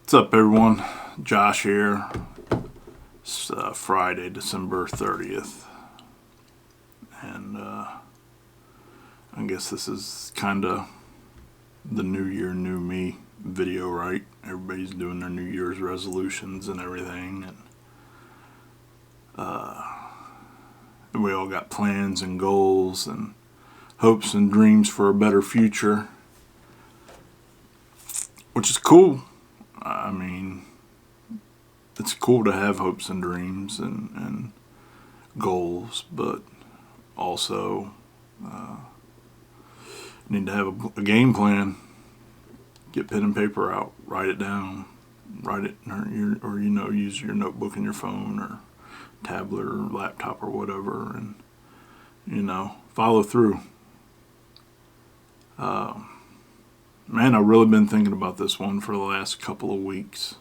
What's up, everyone? Josh here. It's Friday, December 30th. And I guess this is kind of the New Year, New Me video, right? Everybody's doing their New Year's resolutions and everything. And we all got plans and goals and hopes and dreams for a better future, which is cool. I mean, it's cool to have hopes and dreams and goals, but also need to have a game plan. Get pen and paper out, write it down, write it, or use your notebook and your phone or tablet or laptop or whatever, and follow through. Man, I've really been thinking about this one for the last couple of weeks.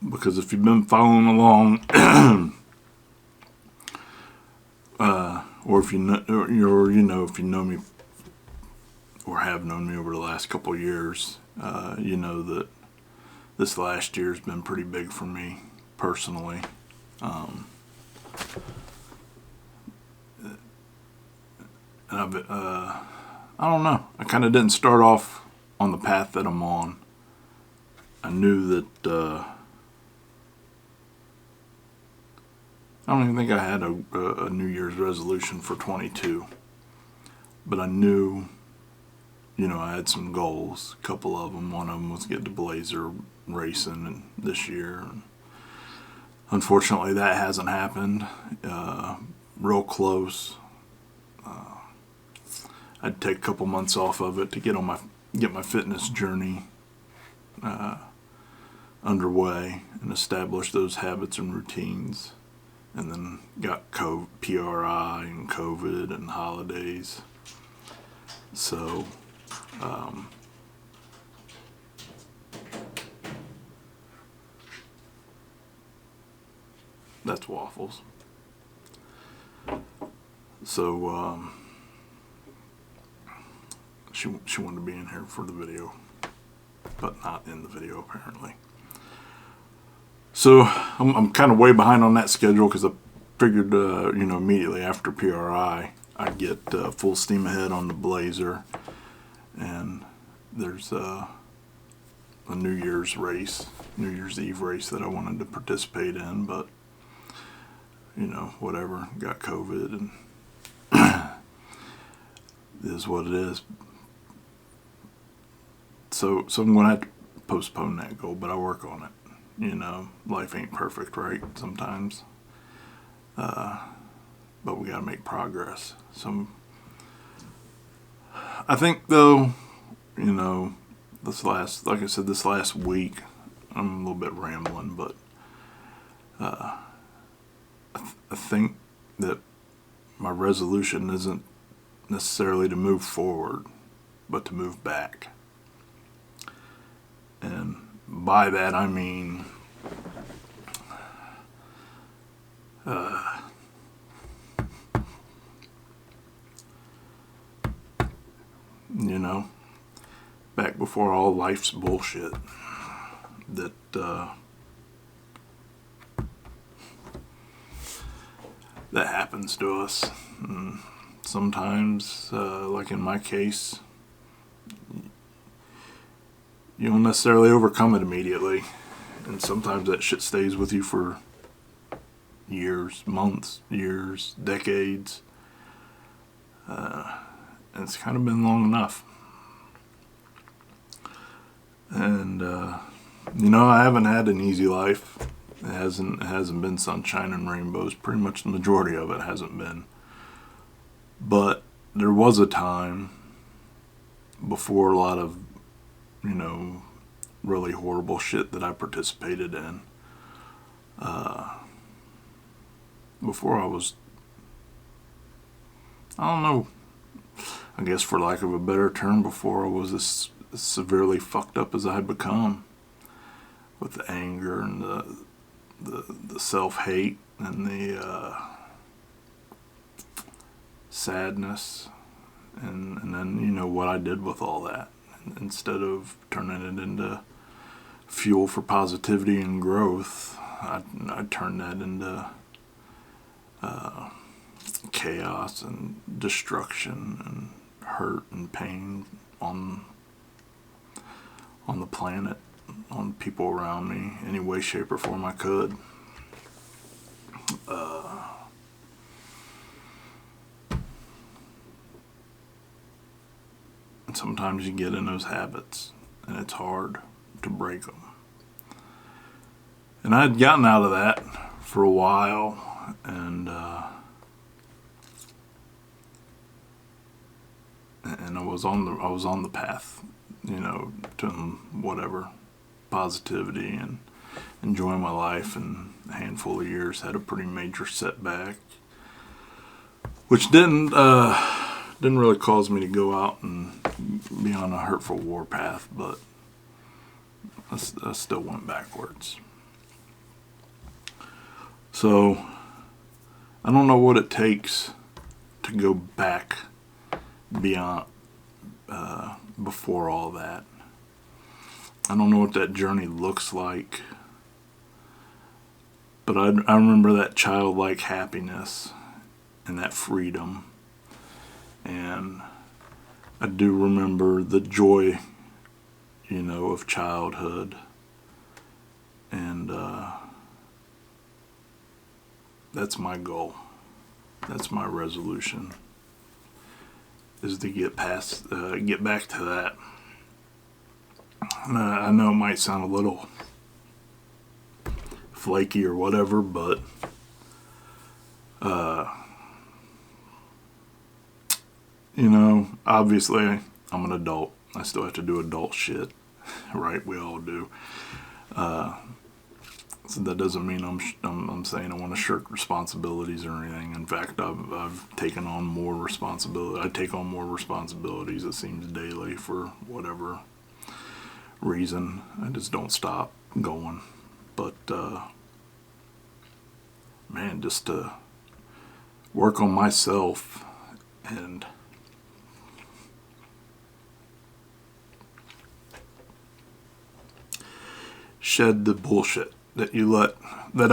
Because if you've been following along, or if you know, if you know me or have known me over the last couple of years, you know that this last year has been pretty big for me personally. And I don't know. I kind of didn't start off on the path that I'm on. I knew that. I don't even think I had a New Year's resolution for 22, but I knew, I had some goals. A couple of them. One of them was get to Blazer racing this year. And unfortunately, that hasn't happened. Real close. I'd take a couple months off of it to get my fitness journey underway and establish those habits and routines. And then got PRI and COVID and holidays. So, that's waffles. So, she wanted to be in here for the video, but not in the video apparently. So I'm kind of way behind on that schedule because I figured, immediately after PRI, I'd get full steam ahead on the Blazer. And there's a New Year's Eve race that I wanted to participate in, but, whatever, got COVID and it is what it is. So I'm going to have to postpone that goal, but I work on it. Life ain't perfect, right? Sometimes. But we gotta make progress. So, I think though, this last week, I'm a little bit rambling, but I think that my resolution isn't necessarily to move forward, but to move back. And by that I mean back before all life's bullshit that that happens to us. And sometimes, like in my case, you don't necessarily overcome it immediately, and sometimes that shit stays with you for years, months, years, decades, and it's kind of been long enough. And I haven't had an easy life. It hasn't been sunshine and rainbows. Pretty much the majority of it hasn't been. But there was a time before a lot of really horrible shit that I participated in. Before I was, I don't know, I guess for lack of a better term, before I was as severely fucked up as I had become, with the anger and the self-hate and the sadness, and then what I did with all that. Instead of turning it into fuel for positivity and growth, I turn that into chaos and destruction and hurt and pain on the planet, on people around me, any way, shape, or form I could. And sometimes you get in those habits, and it's hard to break them. And I had gotten out of that for a while, and I was on the path, to whatever positivity and enjoying my life. And a handful of years had a pretty major setback, which didn't really cause me to go out and be on a hurtful warpath, but I still went backwards. So I don't know what it takes to go back beyond before all that. I don't know what that journey looks like, but I remember that childlike happiness and that freedom, and I do remember the joy, of childhood, and that's my goal. That's my resolution, is to get back to that. I know it might sound a little flaky or whatever, but obviously I'm an adult. I still have to do adult shit, right? We all do. So that doesn't mean I'm saying I want to shirk responsibilities or anything. In fact, I've taken on more responsibility. I take on more responsibilities, it seems, daily for whatever reason. I just don't stop going. But man, just to work on myself and shed the bullshit that you let, that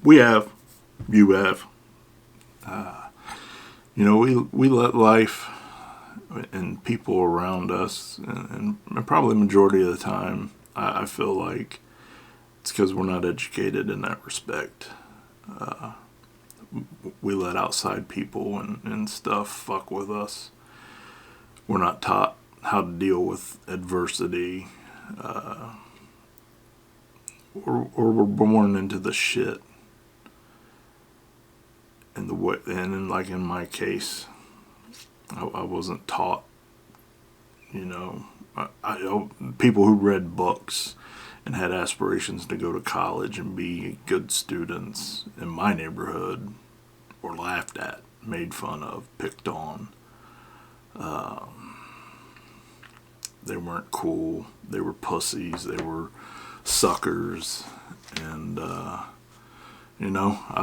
we have, you have, we let life and people around us, and probably the majority of the time, I feel like it's because we're not educated in that respect. We let outside people and stuff fuck with us. We're not taught how to deal with adversity, or we're born into the shit. And like in my case, I wasn't taught. People who read books and had aspirations to go to college and be good students in my neighborhood were laughed at, made fun of, picked on. They weren't cool. They were pussies. They were suckers. And, I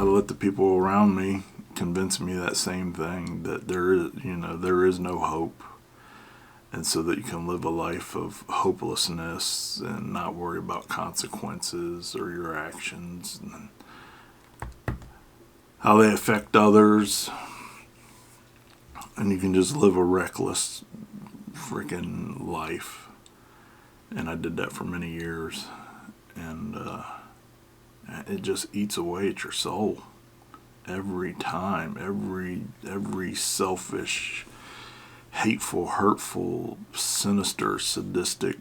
let the people around me convince me that same thing, that there is no hope. And so that you can live a life of hopelessness and not worry about consequences or your actions and how they affect others. And you can just live a reckless freaking life. And I did that for many years. And it just eats away at your soul. Every time. Every selfish, hateful, hurtful, sinister, sadistic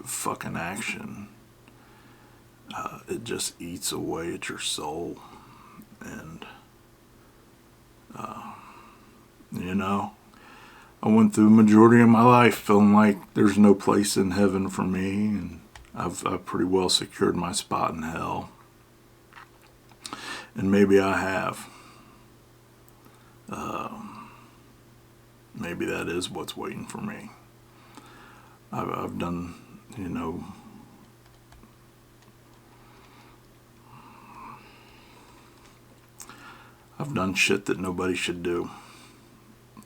fucking action. It just eats away at your soul. And, I went through the majority of my life feeling like there's no place in heaven for me, and I've pretty well secured my spot in hell. And maybe I have. Maybe that is what's waiting for me. I've done, I've done shit that nobody should do.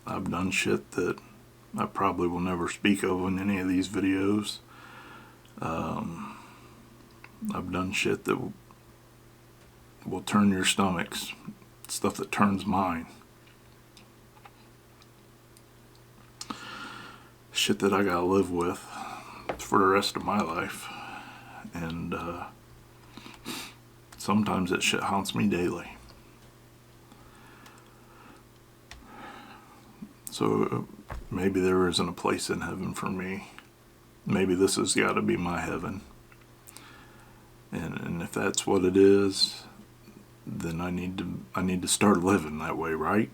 I've done shit that I probably will never speak of in any of these videos. I've done shit that will turn your stomachs, stuff that turns mine. Shit that I gotta live with for the rest of my life. And sometimes that shit haunts me daily. So maybe there isn't a place in heaven for me. Maybe this has got to be my heaven. And if that's what it is, then I need to start living that way, right?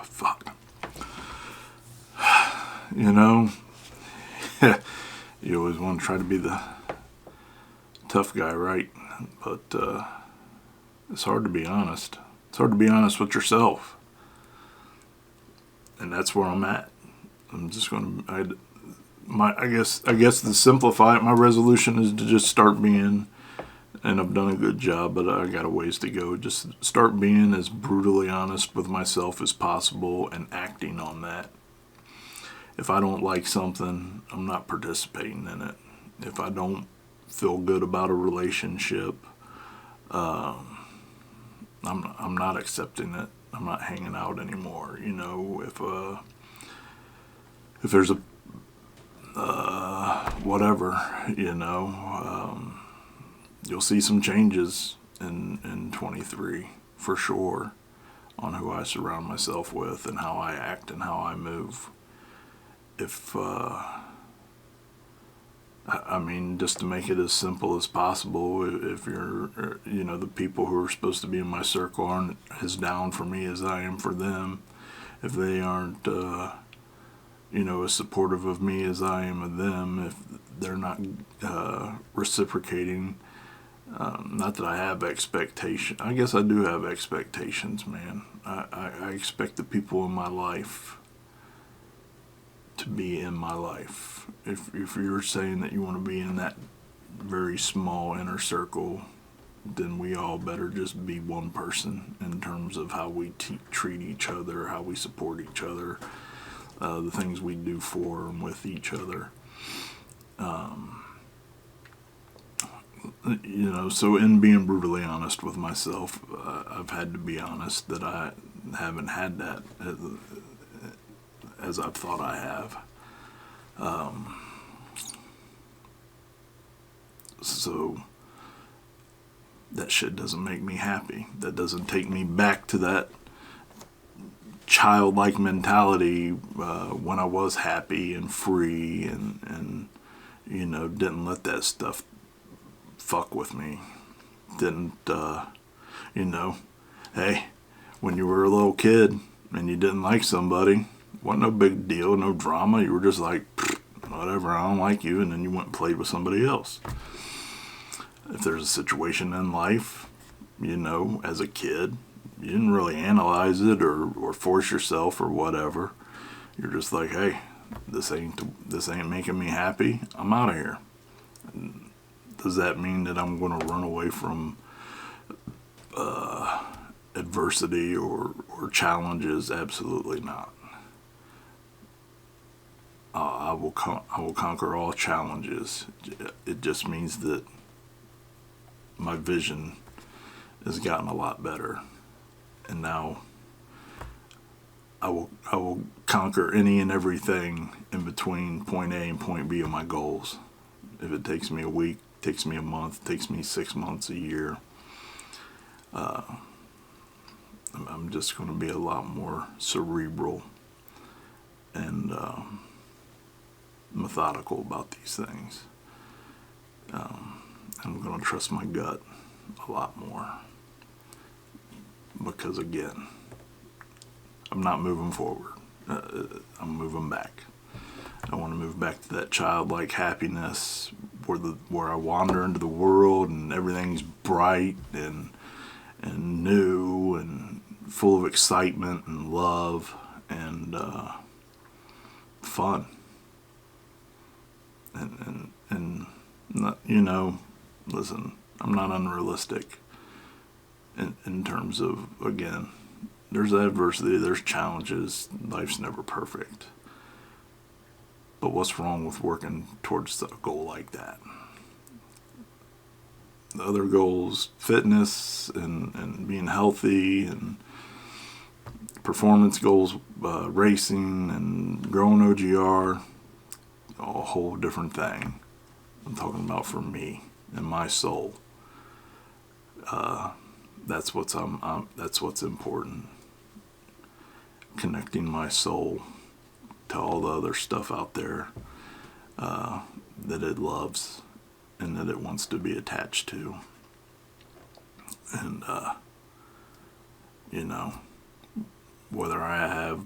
Fuck. You know, you always want to try to be the tough guy, right? But it's hard to be honest. It's hard to be honest with yourself. And that's where I'm at. I'm just going to, I guess to simplify it, my resolution is to just start being, and I've done a good job, but I got a ways to go. Just start being as brutally honest with myself as possible and acting on that. If I don't like something, I'm not participating in it. If I don't feel good about a relationship, I'm not accepting it. I'm not hanging out anymore. You know, if there's a whatever, you know, you'll see some changes in 23 for sure on who I surround myself with and how I act and how I move. If I mean, just to make it as simple as possible, if you're, you know, the people who are supposed to be in my circle aren't as down for me as I am for them, if they aren't, you know, as supportive of me as I am of them, if they're not reciprocating, not that I have expectations. I guess I do have expectations, man. I expect the people in my life to be in my life. If you're saying that you want to be in that very small inner circle, then we all better just be one person in terms of how we treat each other, how we support each other, the things we do for and with each other. You know, so in being brutally honest with myself, I've had to be honest that I haven't had that as I've thought I have. So that shit doesn't make me happy. That doesn't take me back to that childlike mentality when I was happy and free and you know, didn't let that stuff fuck with me. Didn't, you know, hey, when you were a little kid and you didn't like somebody, wasn't no big deal, no drama. You were just like, whatever, I don't like you, and then you went and played with somebody else. If there's a situation in life, you know, as a kid, you didn't really analyze it or force yourself or whatever. You're just like, hey, this ain't making me happy. I'm out of here. Does that mean that I'm going to run away from adversity or challenges? Absolutely not. I will conquer all challenges. It just means that my vision has gotten a lot better, and now I will conquer any and everything in between point A and point B of my goals. If it takes me a week, takes me a month, takes me 6 months, a year, I'm just going to be a lot more cerebral and methodical about these things. I'm going to trust my gut a lot more because, again, I'm not moving forward. I'm moving back. I want to move back to that childlike happiness where I wander into the world and everything's bright and new and full of excitement and love and fun. And not, you know, listen, I'm not unrealistic. in terms of, again, there's adversity, there's challenges, life's never perfect. But what's wrong with working towards a goal like that? The other goals, fitness and being healthy, and performance goals, racing and growing OGR, a whole different thing. I'm talking about for me and my soul. That's what's important. Connecting my soul to all the other stuff out there that it loves and that it wants to be attached to. And whether I have,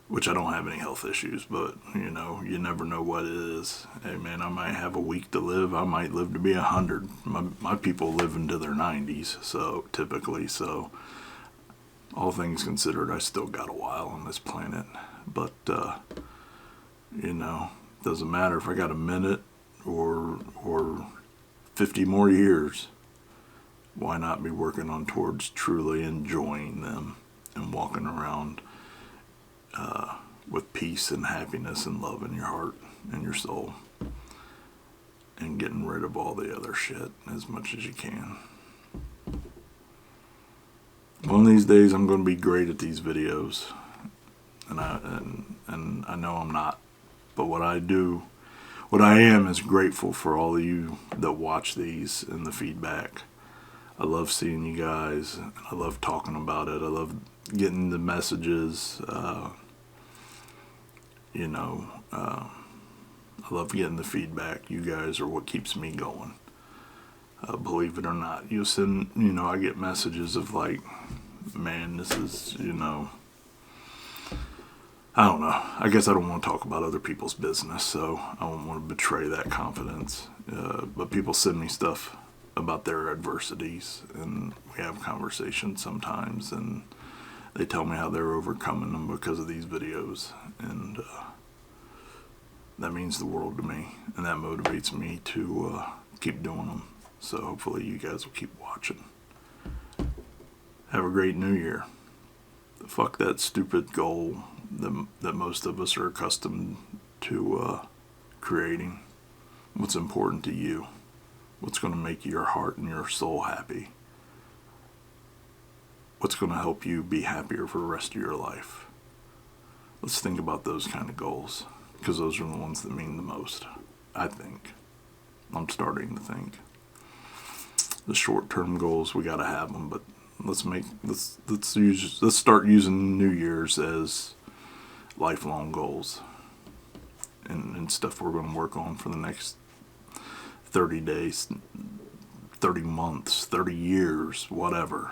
which I don't have any health issues, but you never know what it is. Hey man, I might have a week to live. I might live to be 100. My people live into their 90s, so typically. So all things considered, I still got a while on this planet. But doesn't matter if I got a minute or 50 more years. Why not be working on towards truly enjoying them and walking around with peace and happiness and love in your heart and your soul, and getting rid of all the other shit as much as you can. One of these days I'm going to be great at these videos, and I know I'm not, but what I am is grateful for all of you that watch these and the feedback. I love seeing you guys. I love talking about it. I love getting the messages. I love getting the feedback. You guys are what keeps me going. Believe it or not, you'll send, I get messages of like, man, this is, I don't know. I guess I don't want to talk about other people's business, so I don't want to betray that confidence. But people send me stuff about their adversities, and we have conversations sometimes, and they tell me how they're overcoming them because of these videos, and that means the world to me, and that motivates me to keep doing them. So hopefully you guys will keep watching. Have a great new year. Fuck that stupid goal that most of us are accustomed to creating. What's important to you? What's going to make your heart and your soul happy? What's going to help you be happier for the rest of your life? Let's think about those kind of goals, because those are the ones that mean the most, I think. I'm starting to think. The short-term goals, we got to have them, but let's start using New Year's as lifelong goals and stuff we're going to work on for the next 30 days, 30 months, 30 years, whatever,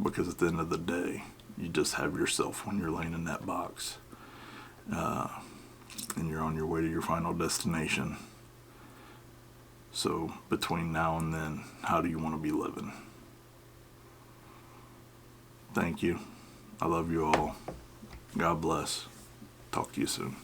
because at the end of the day, you just have yourself when you're laying in that box, and you're on your way to your final destination. So between now and then, how do you want to be living? Thank you. I love you all. God bless. Talk to you soon.